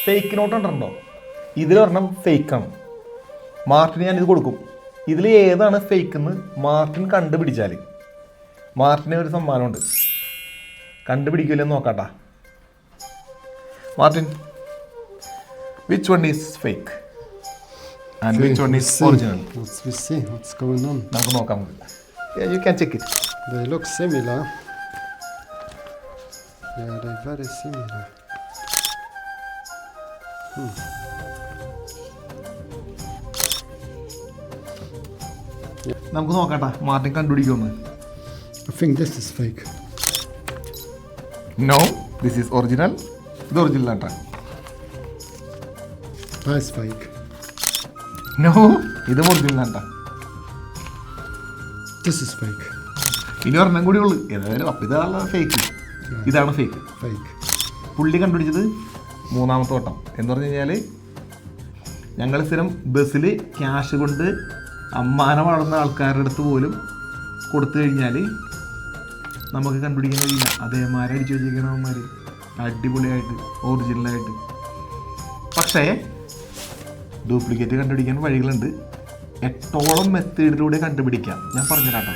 Fake not ഉണ്ടോ? ഇതിലൊരെണ്ണം ഫേക്കാണ്. മാർട്ടിന് ഞാനിത് കൊടുക്കും. ഇതിൽ ഏതാണ് ഫേക്കെന്ന് മാർട്ടിൻ കണ്ടുപിടിച്ചാൽ മാർട്ടിന് ഒരു സമ്മാനമുണ്ട്. കണ്ടുപിടിക്കില്ലെന്ന് നോക്കാട്ടാ. Martin, which one is fake and which one is original? We see what's going on. നമുക്ക് നോക്കാം. You can check it. They look similar. Yeah, they're very similar. നമുക്ക് നോക്കാട്ടാ Martin കണ്ടുപിടിക്കുമെന്ന്. I think this is fake. No, this is original. ഇത് original ആട്ടാ. That's fake. No, ഇത് original ആട്ടാ. This is fake. ഇനി ഒരെണ്ണം കൂടി ഉള്ളു. ഏതായാലും അപ്പം ഇതാണ് ഫേക്ക്. ഇതാണ് ഫേക്ക്. Fake. പുള്ളി കണ്ടുപിടിച്ചത് മൂന്നാമത്തെ വട്ടം. എന്ന് പറഞ്ഞു കഴിഞ്ഞാൽ ഞങ്ങൾ സ്ഥിരം ബസ്സിൽ ക്യാഷ് കൊണ്ട് അമ്മാനം വളർന്ന ആൾക്കാരുടെ അടുത്ത് പോലും കൊടുത്തു കഴിഞ്ഞാൽ നമുക്ക് കണ്ടുപിടിക്കാൻ കഴിയില്ല. അതേമാരെ അടിച്ചു വെച്ചിരിക്കണവന്മാർ അടിപൊളിയായിട്ട് ഒറിജിനലായിട്ട്. പക്ഷേ ഡ്യൂപ്ലിക്കേറ്റ് കണ്ടുപിടിക്കാൻ വഴികളുണ്ട്. 8ഓളം മെത്തേഡിലൂടെ കണ്ടുപിടിക്കാം. ഞാൻ പറഞ്ഞുതരാട്ടോ.